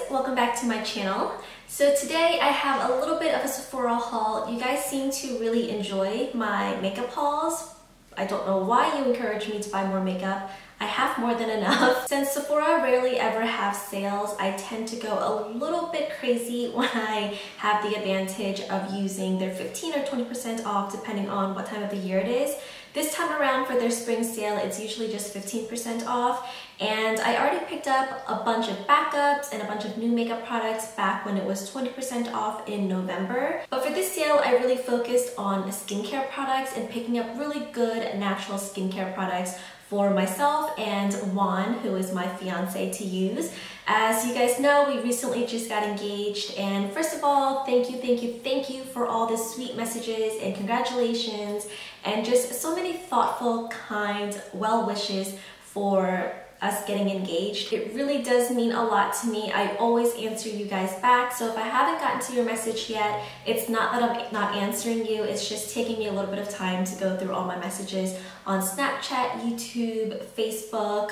welcome back to my channel. So today I have a little bit of a Sephora haul. You guys seem to really enjoy my makeup hauls. I don't know why you encourage me to buy more makeup. I have more than enough. Since Sephora rarely ever have sales, I tend to go a little bit crazy when I have the advantage of using their 15 or 20% off depending on what time of the year it is. This time around for their spring sale, it's usually just 15% off, and I already picked up a bunch of backups and a bunch of new makeup products back when it was 20% off in November. But for this sale, I really focused on skincare products and picking up really good natural skincare products for myself and Juan, who is my fiance, to use. As you guys know, we recently just got engaged, and first of all, thank you for all the sweet messages and congratulations and just so many thoughtful, kind, well wishes for us getting engaged. It really does mean a lot to me. I always answer you guys back, so if I haven't gotten to your message yet, it's not that I'm not answering you, it's just taking me a little bit of time to go through all my messages on Snapchat, YouTube, Facebook,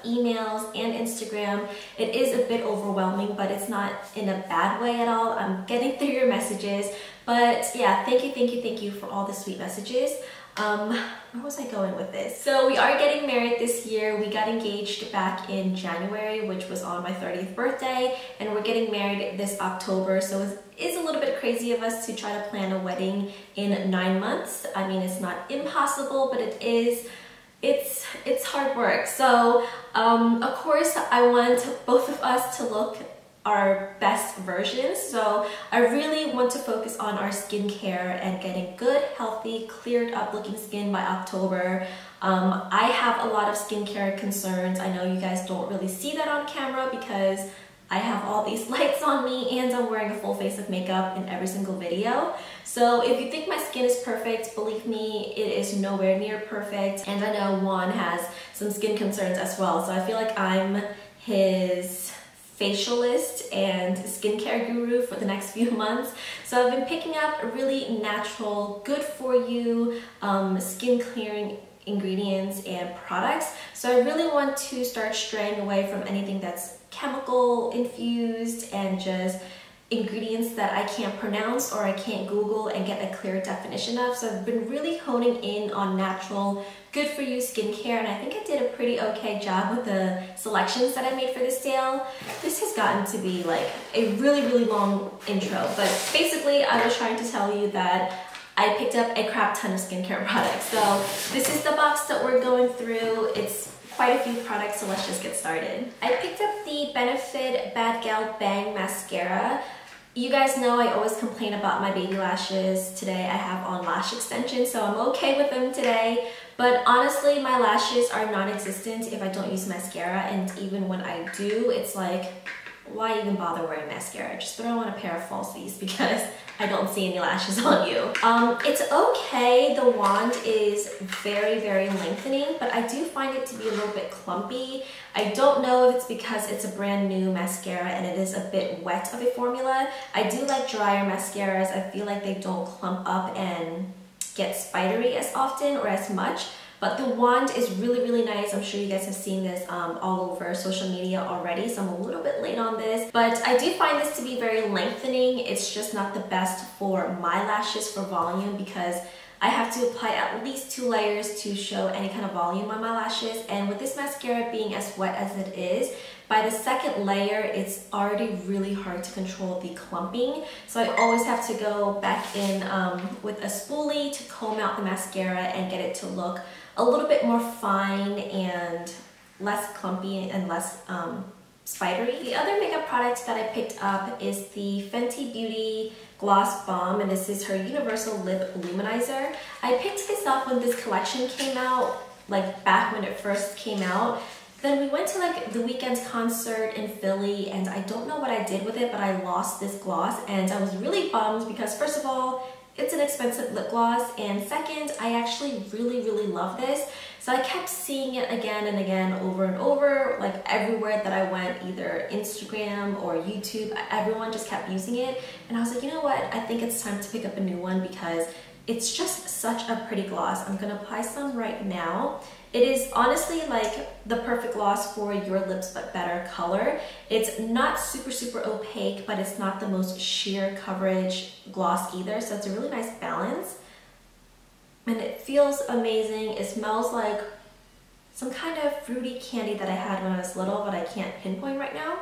emails, and Instagram. It is a bit overwhelming, but it's not in a bad way at all. I'm getting through your messages, but yeah, thank you for all the sweet messages. Where was I going with this? So we are getting married this year. We got engaged back in January, which was on my 30th birthday, and we're getting married this October. So it is a little bit crazy of us to try to plan a wedding in 9 months. I mean, it's not impossible, but it's hard work. So of course I want both of us to look our best versions, so I really want to focus on our skincare and getting good, healthy, cleared up looking skin by October. I have a lot of skincare concerns. I know you guys don't really see that on camera because I have all these lights on me and I'm wearing a full face of makeup in every single video. So if you think my skin is perfect, believe me, it is nowhere near perfect. And I know Juan has some skin concerns as well, so I feel like I'm his facialist and skincare guru for the next few months. So I've been picking up really natural, good for you skin clearing ingredients and products. So I really want to start straying away from anything that's chemical infused and just ingredients that I can't pronounce or I can't Google and get a clear definition of. So I've been really honing in on natural, good for you skincare, and I think I did a pretty okay job with the selections that I made for this sale. This has gotten to be like a really long intro, but basically I was trying to tell you that I picked up a crap ton of skincare products. So this is the box that we're going through. It's quite a few products, so let's just get started. I picked up the Benefit Bad Gal Bang Mascara. You guys know I always complain about my baby lashes. Today I have on lash extensions, so I'm okay with them today. But honestly, my lashes are non-existent if I don't use mascara, and even when I do, it's like, why even bother wearing mascara? Just put on a pair of falsies because I don't see any lashes on you. It's okay. The wand is very lengthening, but I do find it to be a little bit clumpy. I don't know if it's because it's a brand new mascara and it is a bit wet of a formula. I do like drier mascaras. I feel like they don't clump up and get spidery as often or as much. But the wand is really nice. I'm sure you guys have seen this all over social media already, so I'm a little bit late on this. But I do find this to be very lengthening. It's just not the best for my lashes for volume because I have to apply at least 2 layers to show any kind of volume on my lashes. And with this mascara being as wet as it is, by the second layer, it's already really hard to control the clumping. So I always have to go back in with a spoolie to comb out the mascara and get it to look a little bit more fine and less clumpy and less spidery. The other makeup product that I picked up is the Fenty Beauty Gloss Bomb, and this is her Universal Lip Luminizer. I picked this up when this collection came out, like back when it first came out. Then we went to like the Weeknd's concert in Philly, and I don't know what I did with it, but I lost this gloss, and I was really bummed because first of all, it's an expensive lip gloss, and second, I actually really love this. So I kept seeing it again and again over and over, like everywhere that I went, either Instagram or YouTube, everyone just kept using it. And I was like, you know what, I think it's time to pick up a new one because it's just such a pretty gloss. I'm gonna apply some right now. It is honestly like the perfect gloss for your lips but better color. It's not super opaque, but it's not the most sheer coverage gloss either, so it's a really nice balance. And it feels amazing. It smells like some kind of fruity candy that I had when I was little, but I can't pinpoint right now.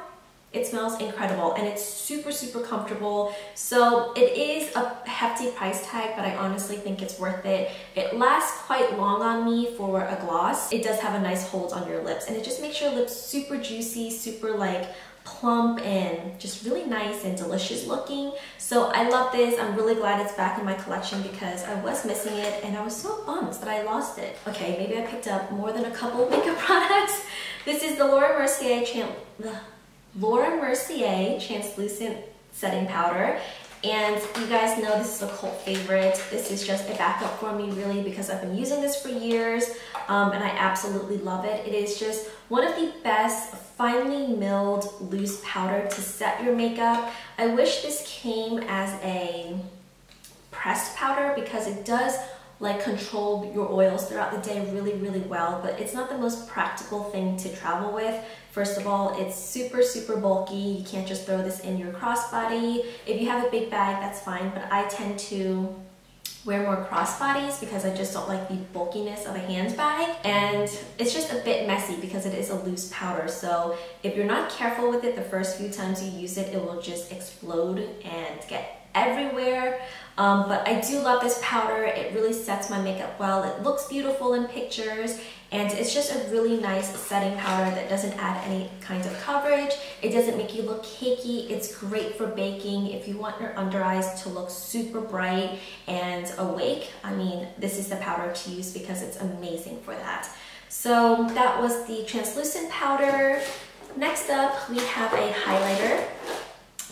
It smells incredible and it's super comfortable. So it is a hefty price tag, but I honestly think it's worth it. It lasts quite long on me for a gloss. It does have a nice hold on your lips and it just makes your lips super juicy, super like plump and just really nice and delicious looking. So I love this. I'm really glad it's back in my collection because I was missing it and I was so bummed that I lost it. Okay, maybe I picked up more than a couple of makeup products. This is the Laura Mercier Translucent Setting Powder. And you guys know this is a cult favorite. This is just a backup for me really because I've been using this for years and I absolutely love it. It is just one of the best finely milled loose powder to set your makeup. I wish this came as a pressed powder because it does like control your oils throughout the day really well, but it's not the most practical thing to travel with. First of all, it's super bulky. You can't just throw this in your crossbody. If you have a big bag, that's fine, but I tend to wear more crossbodies because I just don't like the bulkiness of a handbag, and it's just a bit messy because it is a loose powder. So if you're not careful with it the first few times you use it, it will just explode and get everywhere. But I do love this powder. It really sets my makeup well. It looks beautiful in pictures and it's just a really nice setting powder that doesn't add any kind of coverage. It doesn't make you look cakey. It's great for baking. If you want your under eyes to look super bright and awake, I mean, this is the powder to use because it's amazing for that. So that was the translucent powder. Next up, we have a highlighter.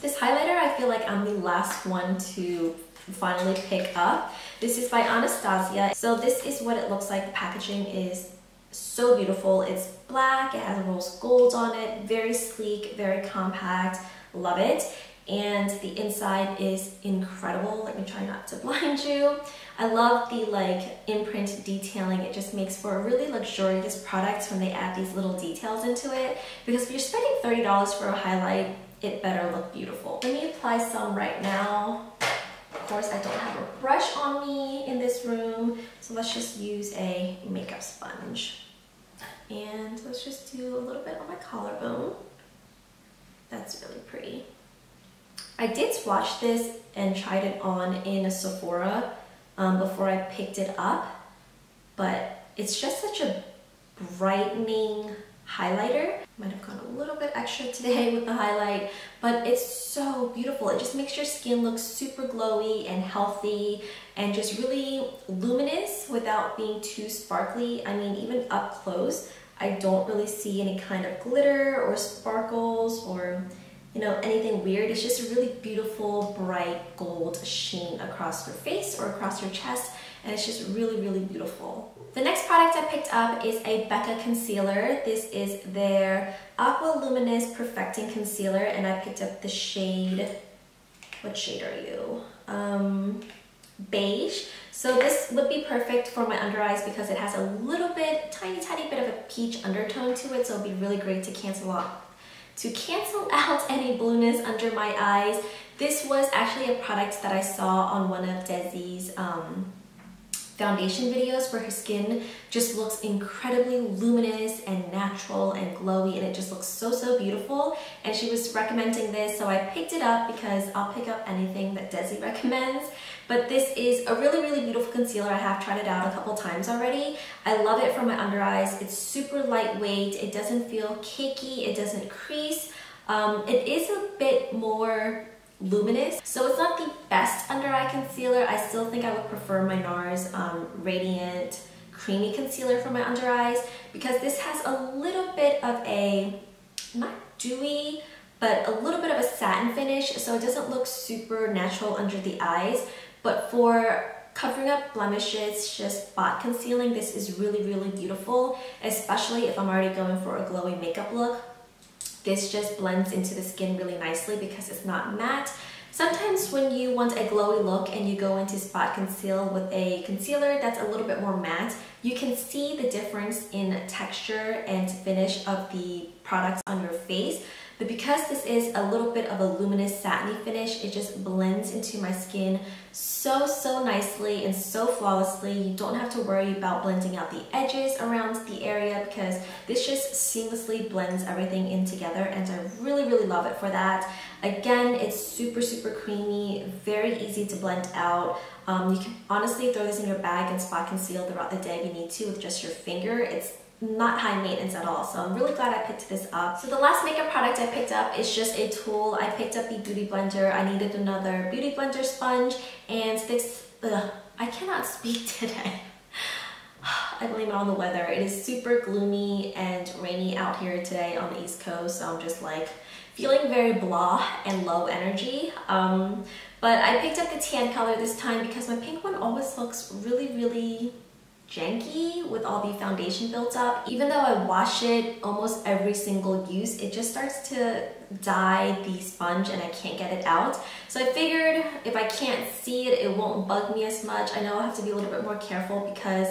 This highlighter, I feel like I'm the last one to finally pick up. This is by Anastasia. So this is what it looks like. The packaging is so beautiful. It's black, it has rose gold on it, very sleek, very compact, love it. And the inside is incredible. Let me try not to blind you. I love the like imprint detailing. It just makes for a really luxurious product when they add these little details into it, because if you're spending $30 for a highlight, it better look beautiful. Let me apply some right now. Of course, I don't have a brush on me in this room, so let's just use a makeup sponge. And let's just do a little bit on my collarbone. That's really pretty. I did swatch this and tried it on in a Sephora before I picked it up, but it's just such a brightening highlighter. Might have gone a little bit extra today with the highlight, but it's so beautiful. It just makes your skin look super glowy and healthy and just really luminous without being too sparkly. I mean, even up close, I don't really see any kind of glitter or sparkles or, you know, anything weird. It's just a really beautiful, bright gold sheen across your face or across your chest, and it's just really beautiful. The next product I picked up is a Becca concealer. This is their Aqua Luminous Perfecting Concealer, and I picked up the shade, what shade are you? Beige. So this would be perfect for my under eyes because it has a little bit, tiny bit of a peach undertone to it, so it'd be really great to cancel out any blueness under my eyes. This was actually a product that I saw on one of Desi's foundation videos where her skin just looks incredibly luminous and natural and glowy, and it just looks so beautiful, and she was recommending this, so I picked it up because I'll pick up anything that Desi recommends. But this is a really beautiful concealer. I have tried it out a couple times already. I love it for my under eyes. It's super lightweight. It doesn't feel cakey. It doesn't crease. It is a bit more luminous, so it's not the best under eye concealer. I still think I would prefer my NARS Radiant Creamy Concealer for my under eyes, because this has a little bit of a, not dewy, but a little bit of a satin finish, so it doesn't look super natural under the eyes. But for covering up blemishes, just spot concealing, this is really beautiful, especially if I'm already going for a glowy makeup look. This just blends into the skin really nicely because it's not matte. Sometimes when you want a glowy look and you go into spot conceal with a concealer that's a little bit more matte, you can see the difference in texture and finish of the products on your face. But because this is a little bit of a luminous satiny finish, it just blends into my skin so nicely and so flawlessly. You don't have to worry about blending out the edges around the area because this just seamlessly blends everything in together, and I really love it for that. Again, it's super creamy, very easy to blend out. You can honestly throw this in your bag and spot conceal throughout the day if you need to with just your finger. It's not high maintenance at all, so I'm really glad I picked this up. So the last makeup product I picked up is just a tool. I picked up the Beauty Blender. I needed another Beauty Blender sponge, and this, I cannot speak today. I blame it on the weather. It is super gloomy and rainy out here today on the East Coast, so I'm just like feeling very blah and low energy. But I picked up the tan color this time because my pink one always looks really janky with all the foundation built up. Even though I wash it almost every single use, it just starts to dye the sponge and I can't get it out. So I figured if I can't see it, it won't bug me as much. I know I'll have to be a little bit more careful because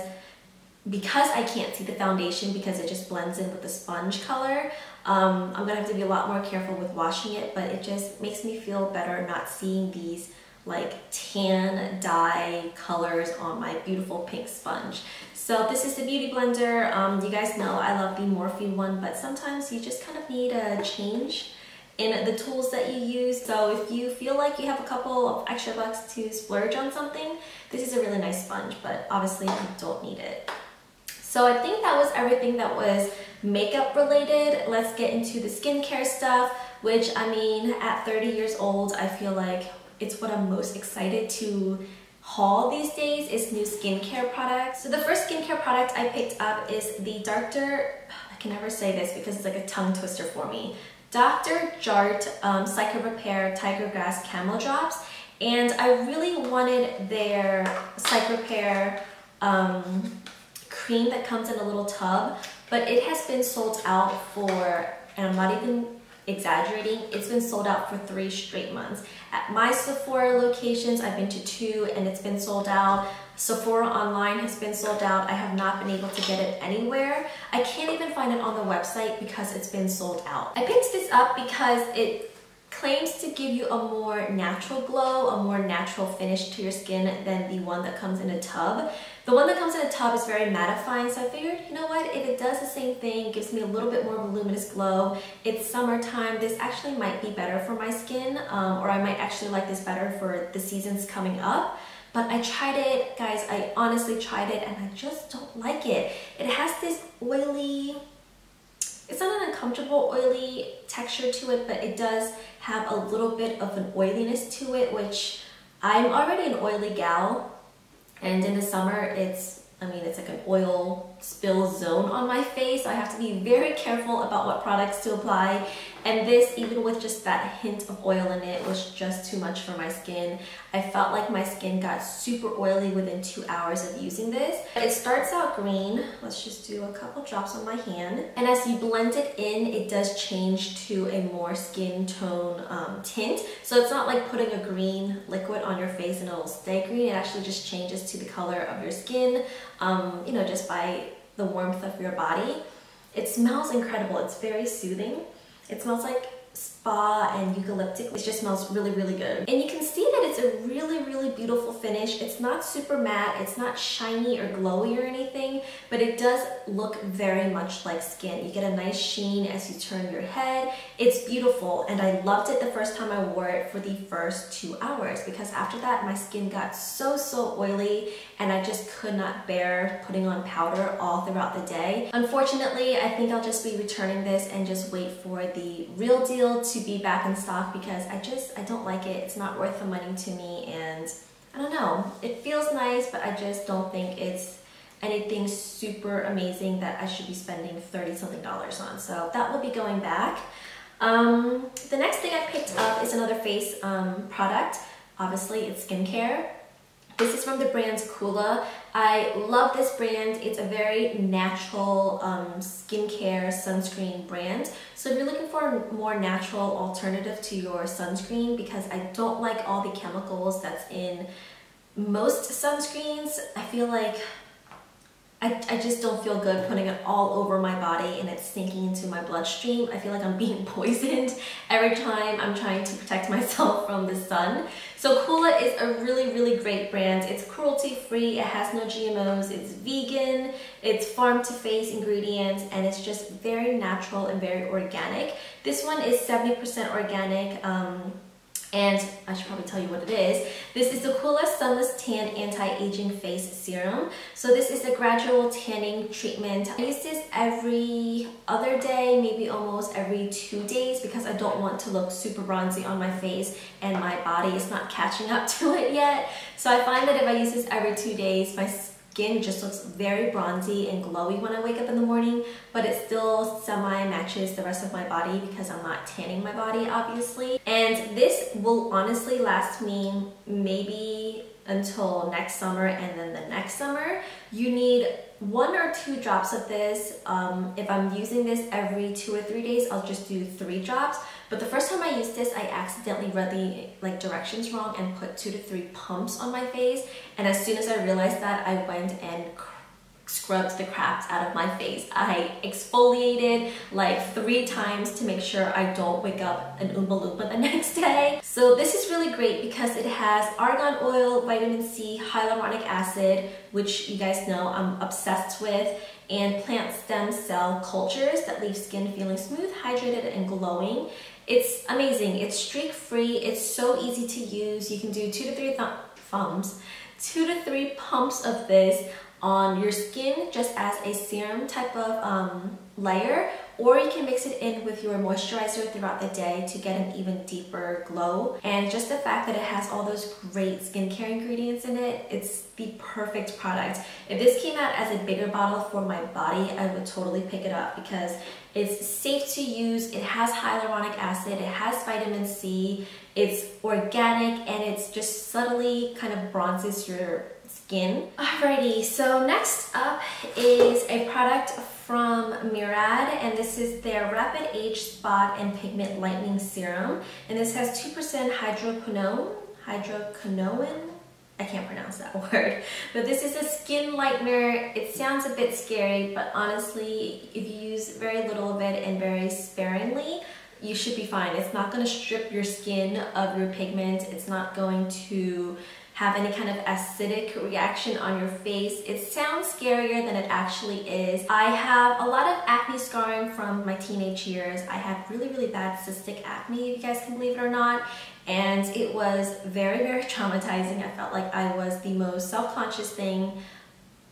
I can't see the foundation because it just blends in with the sponge color. I'm gonna have to be a lot more careful with washing it, but it just makes me feel better not seeing these like tan dye colors on my beautiful pink sponge. So this is the Beauty Blender. You guys know I love the Morphe one, but sometimes you just kind of need a change in the tools that you use. So if you feel like you have a couple of extra bucks to splurge on something, this is a really nice sponge, but obviously you don't need it. So I think that was everything that was makeup related. Let's get into the skincare stuff, which I mean, at 30 years old, I feel like it's what I'm most excited to haul these days is new skincare products. So the first skincare product I picked up is the Dr. I can never say this because it's like a tongue twister for me. Dr. Jart Cicarepair Tiger Grass Camo Drops. And I really wanted their Cicarepair cream that comes in a little tub, but it has been sold out for, and I'm not even exaggerating, it's been sold out for 3 straight months. At my Sephora locations, I've been to 2 and it's been sold out. Sephora online has been sold out. I have not been able to get it anywhere. I can't even find it on the website because it's been sold out. I picked this up because it claims to give you a more natural glow, a more natural finish to your skin than the one that comes in a tub. The one that comes in a tub is very mattifying, so I figured, you know what, if it does the same thing, gives me a little bit more of a luminous glow, it's summertime, this actually might be better for my skin, or I might actually like this better for the seasons coming up. But I tried it, guys, I honestly tried it and I just don't like it. It has this oily, it's not an uncomfortable oily texture to it, but it does have a little bit of an oiliness to it, which I'm already an oily gal, and in the summer it's like an oil spill zone on my face, so I have to be very careful about what products to apply. And this, even with just that hint of oil in it, was just too much for my skin. I felt like my skin got super oily within 2 hours of using this. It starts out green. Let's just do a couple drops on my hand. And as you blend it in, it does change to a more skin tone tint. So it's not like putting a green liquid on your face and it'll stay green. It actually just changes to the color of your skin, you know, just by the warmth of your body. It smells incredible. It's very soothing. It smells like spa and eucalyptic. It just smells really good. And you can see that it's a really beautiful finish. It's not super matte, it's not shiny or glowy or anything, but it does look very much like skin. You get a nice sheen as you turn your head. It's beautiful, and I loved it the first time I wore it for the first 2 hours, because after that my skin got so oily and I just could not bear putting on powder all throughout the day. Unfortunately, I think I'll just be returning this and just wait for the real deal to be back in stock, because I don't like it. It's not worth the money to me, and I don't know. It feels nice, but I just don't think it's anything super amazing that I should be spending $30-something on. So that will be going back. The next thing I picked up is another face product. Obviously, it's skincare. This is from the brand COOLA. I love this brand. It's a very natural skincare sunscreen brand. So if you're looking for a more natural alternative to your sunscreen, because I don't like all the chemicals that's in most sunscreens, I feel like I just don't feel good putting it all over my body and it's sinking into my bloodstream. I feel like I'm being poisoned every time I'm trying to protect myself from the sun. So Kula is a really great brand. It's cruelty-free, it has no GMOs, it's vegan, it's farm-to-face ingredients, and it's just very natural and very organic. This one is 70% organic. And I should probably tell you what it is. This is the Kula Sunless Tan Anti-Aging Face Serum. So this is a gradual tanning treatment. I use this every other day, maybe almost every 2 days, because I don't want to look super bronzy on my face and my body is not catching up to it yet. So I find that if I use this every 2 days, my skin just looks very bronzy and glowy when I wake up in the morning, but it still semi-matches the rest of my body because I'm not tanning my body, obviously. And this will honestly last me maybe until next summer, and then the next summer. You need 1 or 2 drops of this. If I'm using this every 2 or 3 days, I'll just do 3 drops. But the first time I used this, I accidentally read the directions wrong and put 2 to 3 pumps on my face. And as soon as I realized that, I went and scrubbed the crap out of my face. I exfoliated like 3 times to make sure I don't wake up an Oompa Loompa the next day. So this is really great because it has argan oil, vitamin C, hyaluronic acid, which you guys know I'm obsessed with, and plant stem cell cultures that leave skin feeling smooth, hydrated, and glowing. It's amazing. It's streak free. It's so easy to use. You can do 2 to 3 2 to 3 pumps of this on your skin just as a serum type of layer, or you can mix it in with your moisturizer throughout the day to get an even deeper glow. And just the fact that it has all those great skincare ingredients in it, it's the perfect product. If this came out as a bigger bottle for my body, I would totally pick it up because it's safe to use, it has hyaluronic acid, it has vitamin C, it's organic, and it's just subtly kind of bronzes your skin. Alrighty, so next up is a product from Murad, and this is their Rapid Age Spot and Pigment Lightening Serum. And this has 2% hydroquinone. I can't pronounce that word. But this is a skin lightener. It sounds a bit scary, but honestly, if you use very little of it and very sparingly, you should be fine. It's not going to strip your skin of your pigment. It's not going to have any kind of acidic reaction on your face. It sounds scarier than it actually is. I have a lot of acne scarring from my teenage years. I had really bad cystic acne, if you guys can believe it or not. And it was very traumatizing. I felt like I was the most self-conscious thing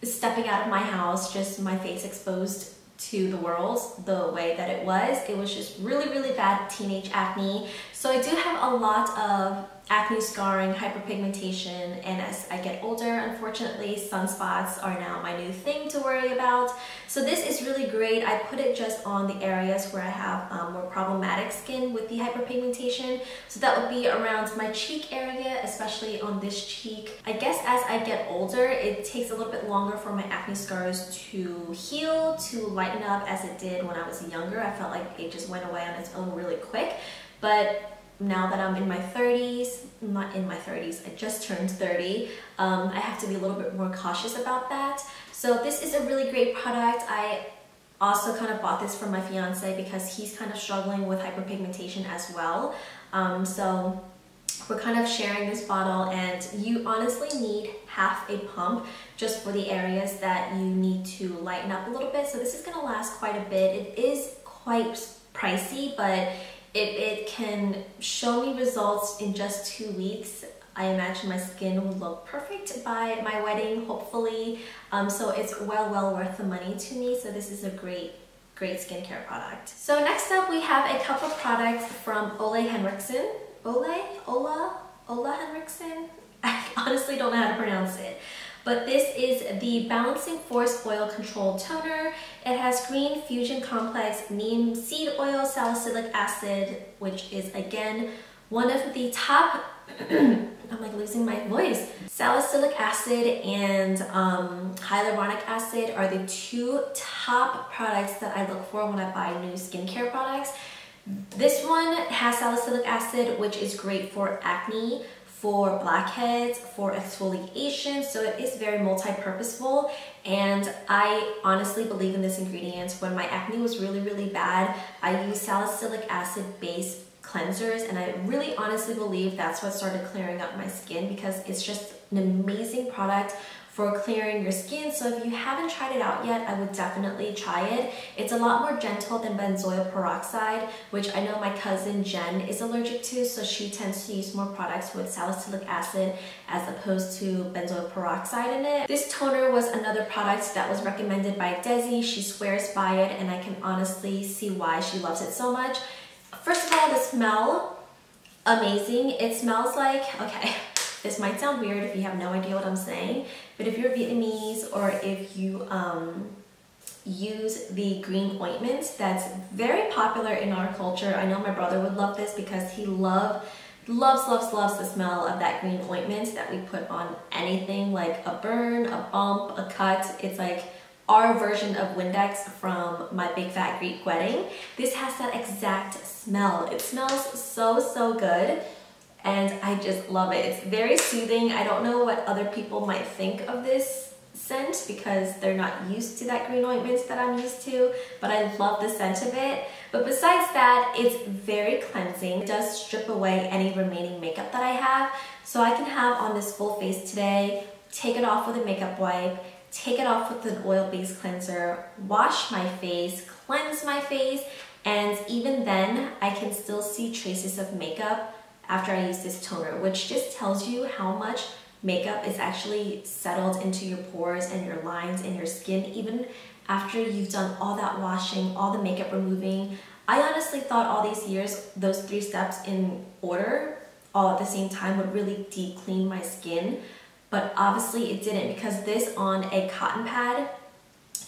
stepping out of my house, just my face exposed to the world the way that it was. It was just really bad teenage acne. So I do have a lot of acne scarring, hyperpigmentation, and as I get older, unfortunately, sunspots are now my new thing to worry about. So this is really great. I put it just on the areas where I have more problematic skin with the hyperpigmentation. So that would be around my cheek area, especially on this cheek. I guess as I get older, it takes a little bit longer for my acne scars to heal, to lighten up as it did when I was younger. I felt like it just went away on its own really quick. But now that I'm in my 30s, not in my 30s, I just turned 30, I have to be a little bit more cautious about that. So this is a really great product. I also kind of bought this for my fiance because he's kind of struggling with hyperpigmentation as well. So we're kind of sharing this bottle, and you honestly need half a pump just for the areas that you need to lighten up a little bit. So this is going to last quite a bit. It is quite pricey, but it can show me results in just 2 weeks. I imagine my skin will look perfect by my wedding, hopefully. So it's well worth the money to me. So this is a great skincare product. So next up, we have a couple products from Ouai Henriksen. Ola Henriksen? I honestly don't know how to pronounce it. But this is the Balancing Force Oil Control Toner. It has green fusion complex, neem seed oil, salicylic acid, which is again One of the top, I'm like losing my voice. Salicylic acid and hyaluronic acid are the two top products that I look for when I buy new skincare products. This one has salicylic acid, which is great for acne, for blackheads, for exfoliation, so it is very multi-purposeful, and I honestly believe in this ingredient. When my acne was really bad, I used salicylic acid based cleansers, and I really honestly believe that's what started clearing up my skin, because it's just an amazing product for clearing your skin. So if you haven't tried it out yet, I would definitely try it. It's a lot more gentle than benzoyl peroxide, which I know my cousin Jen is allergic to, so she tends to use more products with salicylic acid as opposed to benzoyl peroxide in it. This toner was another product that was recommended by Desi. She swears by it, and I can honestly see why she loves it so much. First of all, the smell, amazing. It smells like, okay, this might sound weird if you have no idea what I'm saying, but if you're Vietnamese or if you use the green ointment that's very popular in our culture. I know my brother would love this because he loves the smell of that green ointment that we put on anything, like a burn, a bump, a cut. It's like our version of Windex from my big fat Greek wedding. This has that exact smell. It smells so good, and I just love it. It's very soothing. I don't know what other people might think of this scent because they're not used to that green ointment that I'm used to, but I love the scent of it. But besides that, it's very cleansing. It does strip away any remaining makeup that I have, so I can have on this full face today, take it off with a makeup wipe, take it off with an oil-based cleanser, wash my face, cleanse my face, and even then I can still see traces of makeup after I use this toner, which just tells you how much makeup is actually settled into your pores and your lines and your skin even after you've done all that washing, all the makeup removing. I honestly thought all these years those 3 steps in order all at the same time would really deep clean my skin, but obviously it didn't, because this on a cotton pad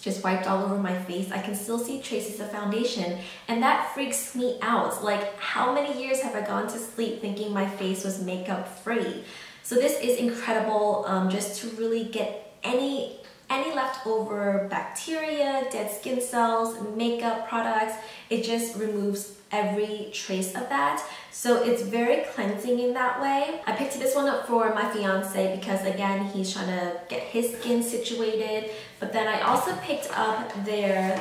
just wiped all over my face. I can still see traces of foundation, and that freaks me out. Like, how many years have I gone to sleep thinking my face was makeup free? So this is incredible, just to really get any leftover bacteria, dead skin cells, makeup products. It just removes every trace of that. So it's very cleansing in that way. I picked this one up for my fiance because, again, he's trying to get his skin situated. But then I also picked up their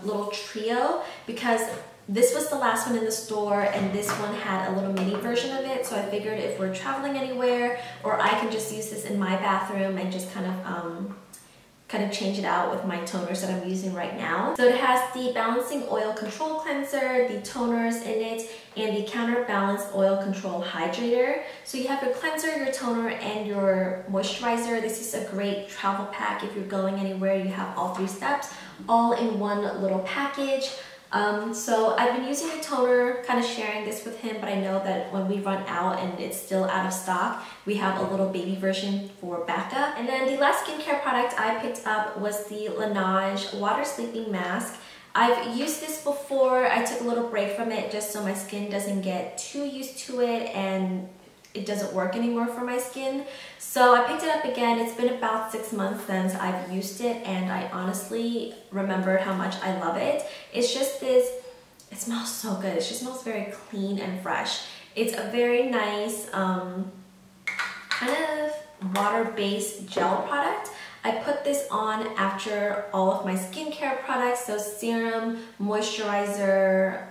little trio because this was the last one in the store, and this one had a little mini version of it. So I figured if we're traveling anywhere, or I can just use this in my bathroom and just kind of change it out with my toners that I'm using right now. So it has the Balancing Oil Control Cleanser, the toners in it, and the Counterbalance Oil Control Hydrator. So you have your cleanser, your toner, and your moisturizer. This is a great travel pack if you're going anywhere. You have all 3 steps all in one little package. So I've been using the toner, kind of sharing this with him, but I know that when we run out and it's still out of stock, we have a little baby version for Becca. And then the last skincare product I picked up was the Leneige Water Sleeping Mask. I've used this before. I took a little break from it just so my skin doesn't get too used to it and it doesn't work anymore for my skin. So I picked it up again. It's been about 6 months since I've used it, and I honestly remembered how much I love it. It's just this, it smells so good. It just smells very clean and fresh. It's a very nice kind of water-based gel product. I put this on after all of my skincare products, so serum, moisturizer,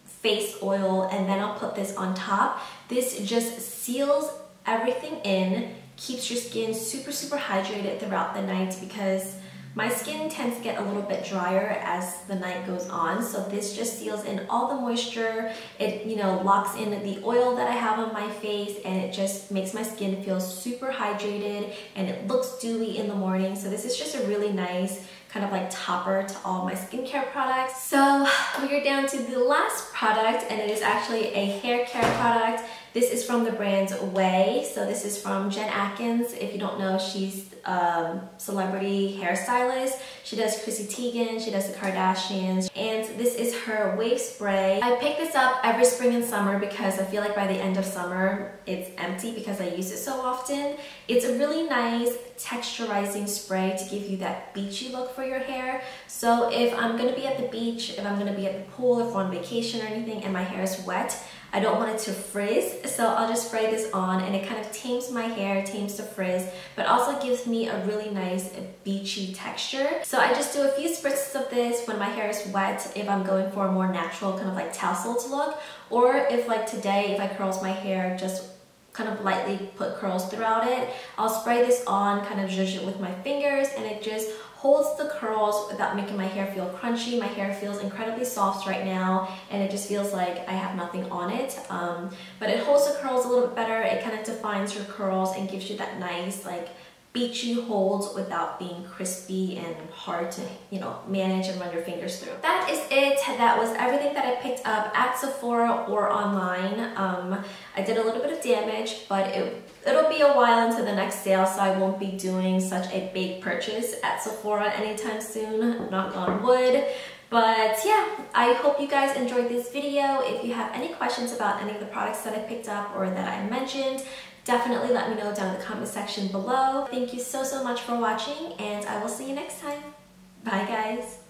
face oil, and then I'll put this on top. This just seals everything in, keeps your skin super hydrated throughout the night, because my skin tends to get a little bit drier as the night goes on. So this just seals in all the moisture. It, you know, locks in the oil that I have on my face, and it just makes my skin feel super hydrated, and it looks dewy in the morning. So this is just a really nice kind of like topper to all my skincare products. So we are down to the last product, and it is actually a hair care product. This is from the brand Ouai. So this is from Jen Atkins. If you don't know, she's a celebrity hairstylist. She does Chrissy Teigen, she does the Kardashians, and this is her wave spray. I pick this up every spring and summer because I feel like by the end of summer it's empty because I use it so often. It's a really nice texturizing spray to give you that beachy look for your hair. So if I'm gonna be at the beach, if I'm gonna be at the pool, if we're on vacation or anything and my hair is wet, I don't want it to frizz, so I'll just spray this on and it kind of tames my hair, tames the frizz, but also gives me a really nice beachy texture. So I just do a few spritzes of this when my hair is wet, if I'm going for a more natural kind of like tousled look, or if like today, if I curls my hair, just kind of lightly put curls throughout it. I'll spray this on, kind of zhuzh it with my fingers, and it just holds the curls without making my hair feel crunchy. My hair feels incredibly soft right now, and it just feels like I have nothing on it. But it holds the curls a little bit better. It kind of defines your curls and gives you that nice like beachy hold without being crispy and hard to, you know, manage and run your fingers through. That is it. That was everything that I picked up at Sephora or online. I did a little bit of damage, but it'll be a while until the next sale, so I won't be doing such a big purchase at Sephora anytime soon, knock on wood. But yeah, I hope you guys enjoyed this video. If you have any questions about any of the products that I picked up or that I mentioned, definitely let me know down in the comment section below. Thank you so much for watching, and I will see you next time. Bye guys.